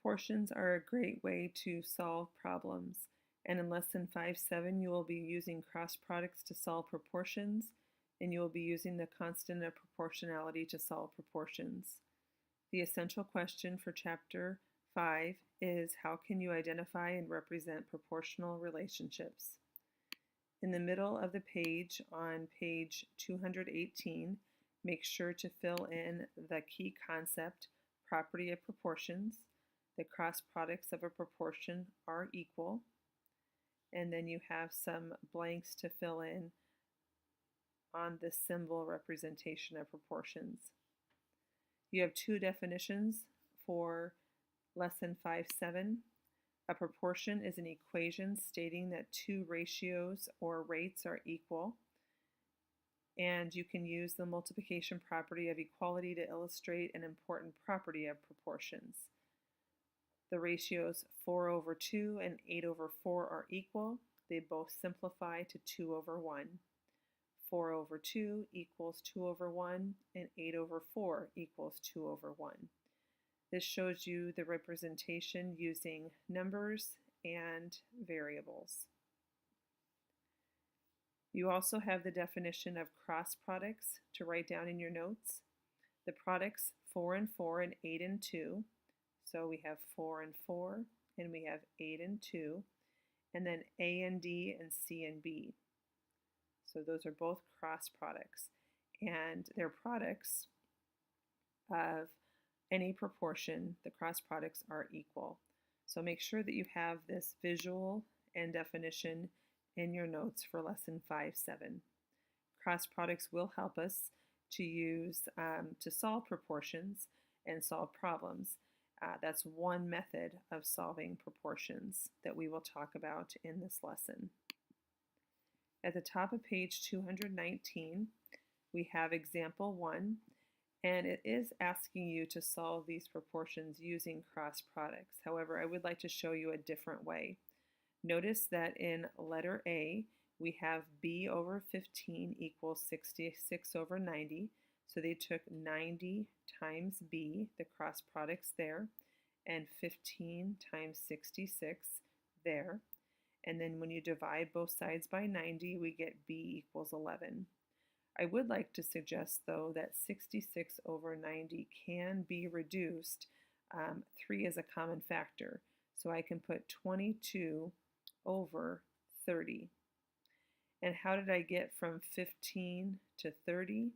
Proportions are a great way to solve problems, and in Lesson 5-7 you will be using cross products to solve proportions, and you will be using the constant of proportionality to solve proportions. The essential question for Chapter 5 is how can you identify and represent proportional relationships? In the middle of the page on page 218, make sure to fill in the key concept, property of proportions. The cross products of a proportion are equal. And then you have some blanks to fill in on the symbol representation of proportions. You have two definitions for Lesson 5-7. A proportion is an equation stating that two ratios or rates are equal. And you can use the multiplication property of equality to illustrate an important property of proportions. The ratios 4/2 and 8/4 are equal. They both simplify to 2/1. 4/2 equals 2/1 and 8/4 equals 2/1. This shows you the representation using numbers and variables. You also have the definition of cross products to write down in your notes. The products 4 and 4 and 8 and 2. So we have 4 and 4 and we have 8 and 2. And then A and D and C and B. So those are both cross products. And they're products of any proportion. The cross products are equal. So make sure that you have this visual and definition in your notes for Lesson 5-7. Cross products will help us to use to solve proportions and solve problems. That's one method of solving proportions that we will talk about in this lesson. At the top of page 219, we have example 1, and it is asking you to solve these proportions using cross products. However, I would like to show you a different way. Notice that in letter A, we have B/15 equals 66/90. So they took 90 times B, the cross products there, and 15 times 66 there. And then when you divide both sides by 90, we get B equals 11. I would like to suggest, though, that 66/90 can be reduced. 3 is a common factor, so I can put 22/30. And how did I get from 15 to 30?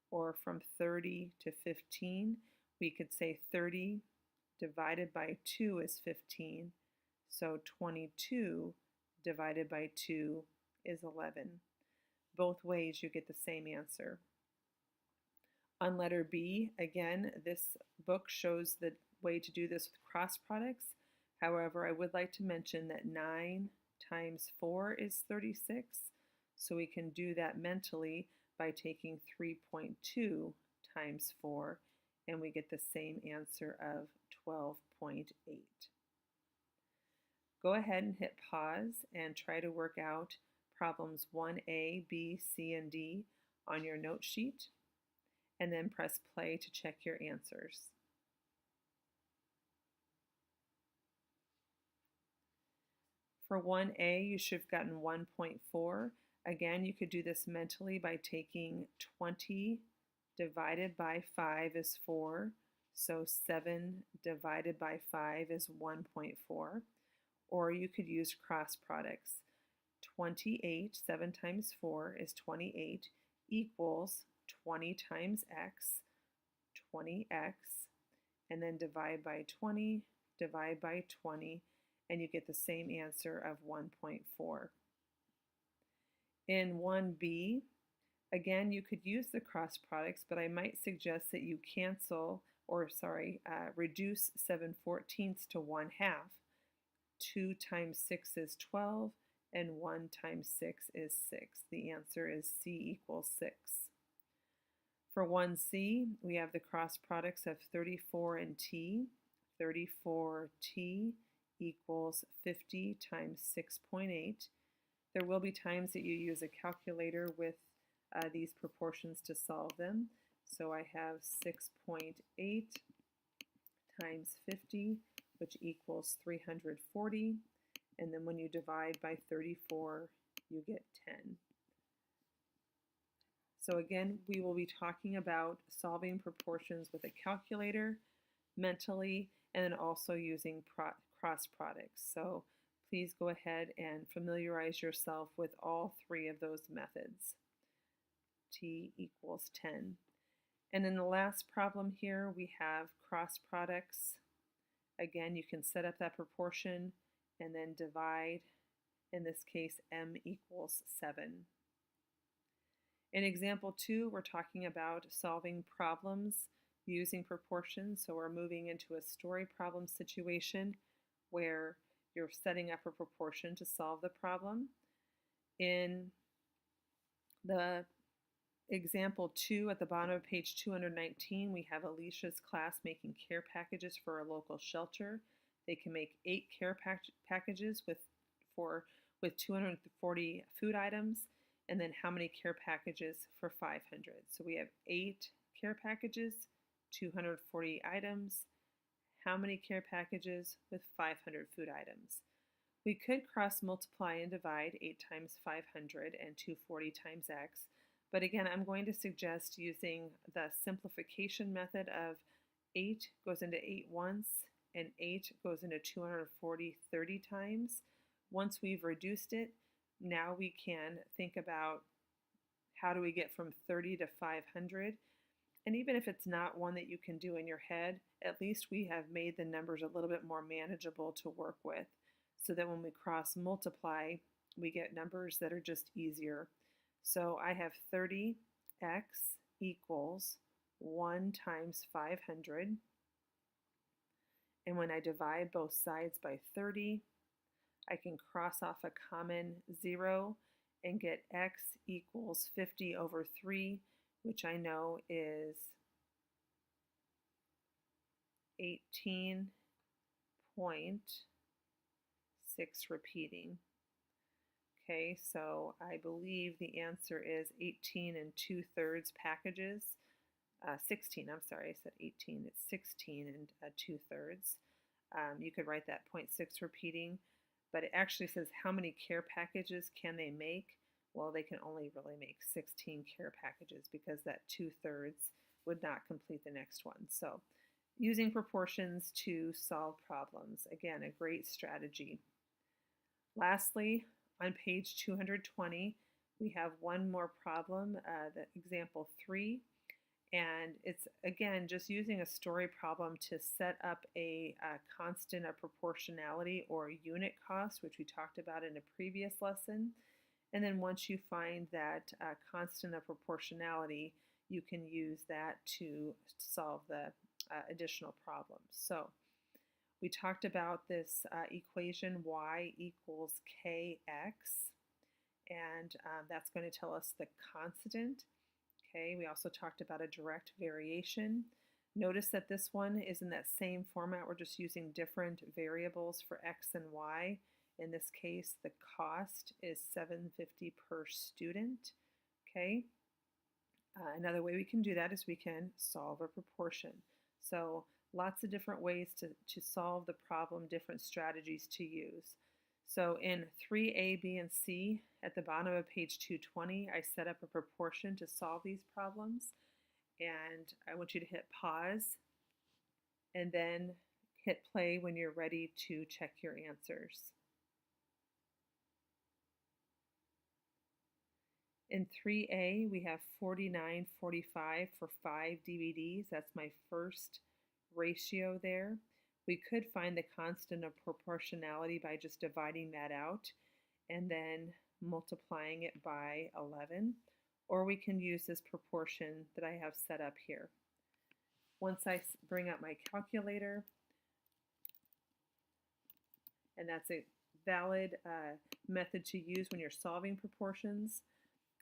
Or from 30 to 15? We could say 30 divided by 2 is 15. So 22 divided by 2 is 11. Both ways you get the same answer. On letter B, again, this book shows the way to do this with cross products. However, I would like to mention that 9 times 4 is 36. So we can do that mentally by taking 3.2 times 4, and we get the same answer of 12.8. Go ahead and hit pause and try to work out problems 1A, B, C, and D on your note sheet, and then press play to check your answers. For 1A, you should have gotten 1.4. Again, you could do this mentally by taking 20 divided by 5 is 4, so 7 divided by 5 is 1.4. Or you could use cross products. 28, 7 times 4 is 28, equals 20 times x, 20x, and then divide by 20, divide by 20, and you get the same answer of 1.4. In 1B, again, you could use the cross products, but I might suggest that you reduce 7/14 to 1/2. 2 times 6 is 12, and 1 times 6 is 6. The answer is C equals 6. For 1C, we have the cross products of 34 and T. 34T equals 50 times 6.8. There will be times that you use a calculator with these proportions to solve them. So I have 6.8 times 50 which equals 340. And then when you divide by 34, you get 10. So again, we will be talking about solving proportions with a calculator, mentally, and then also using cross products. So please go ahead and familiarize yourself with all three of those methods. T equals 10. And in the last problem here, we have cross products. Again, you can set up that proportion and then divide. In this case, m equals 7. In example 2, we're talking about solving problems using proportions. So we're moving into a story problem situation where you're setting up a proportion to solve the problem. In the example 2 at the bottom of page 219, we have Alicia's class making care packages for a local shelter. They can make 8 care packages with 240 food items, and then how many care packages for 500. So we have 8 care packages, 240 items, how many care packages with 500 food items. We could cross multiply and divide 8 times 500 and 240 times x, but again, I'm going to suggest using the simplification method of 8 goes into 8 once, and 8 goes into 240 30 times. Once we've reduced it, now we can think about how do we get from 30 to 500. And even if it's not one that you can do in your head, at least we have made the numbers a little bit more manageable to work with, so that when we cross multiply, we get numbers that are just easier. So I have 30x equals 1 times 500. And when I divide both sides by 30, I can cross off a common 0 and get x equals 50 over 3, which I know is 18.6 repeating. Okay, so I believe the answer is 18 2/3 packages. 16, I'm sorry, I said 18. It's 16 2/3. You could write that 0.6 repeating, but it actually says how many care packages can they make? Well, they can only really make 16 care packages because that 2/3 would not complete the next one. So using proportions to solve problems, again, a great strategy. Lastly, on page 220, we have one more problem, the example 3, and it's again just using a story problem to set up a constant of proportionality or unit cost, which we talked about in a previous lesson. And then once you find that constant of proportionality, you can use that to solve the additional problems. So we talked about this equation y equals kx, and that's going to tell us the constant. Okay, we also talked about a direct variation. Notice that this one is in that same format. We're just using different variables for x and y. In this case, the cost is $7.50 per student. Okay, another way we can do that is we can solve a proportion. So lots of different ways to solve the problem, different strategies to use. So in 3A, B, and C, at the bottom of page 220, I set up a proportion to solve these problems. And I want you to hit pause and then hit play when you're ready to check your answers. In 3A, we have 49:45 for 5 DVDs. That's my first ratio there. We could find the constant of proportionality by just dividing that out and then multiplying it by 11, or we can use this proportion that I have set up here. Once I bring up my calculator, and that's a valid method to use when you're solving proportions,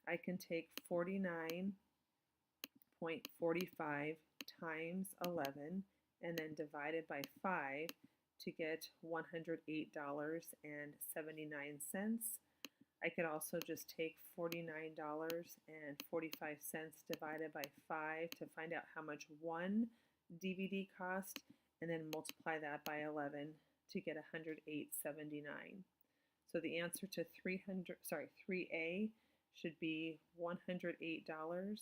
I can take 49.45 times 11 and then divide it by 5 to get $108.79. I could also just take $49.45 divided by 5 to find out how much one DVD cost, and then multiply that by 11 to get 108.79. So the answer to 3A should be $108.79.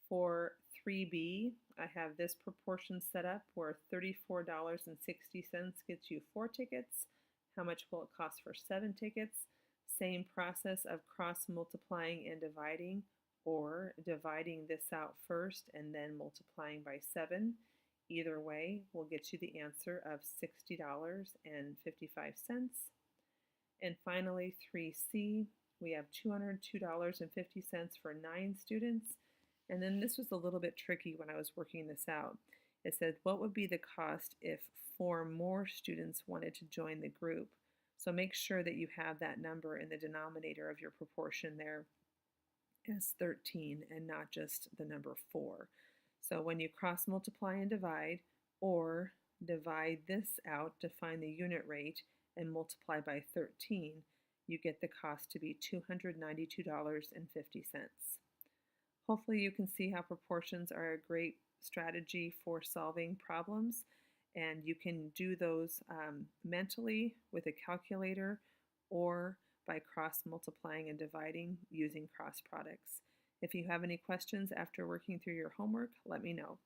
For 3B, I have this proportion set up where $34.60 gets you 4 tickets. How much will it cost for 7 tickets? Same process of cross multiplying and dividing, or dividing this out first and then multiplying by 7. Either way will get you the answer of $60.55. And finally, 3C, we have $202.50 for 9 students. And then this was a little bit tricky when I was working this out. It said, what would be the cost if 4 more students wanted to join the group? So make sure that you have that number in the denominator of your proportion there as 13 and not just the number 4. So when you cross multiply and divide, or divide this out to find the unit rate and multiply by 13, you get the cost to be $292.50. Hopefully you can see how proportions are a great strategy for solving problems, and you can do those mentally with a calculator or by cross multiplying and dividing using cross products. If you have any questions after working through your homework, let me know.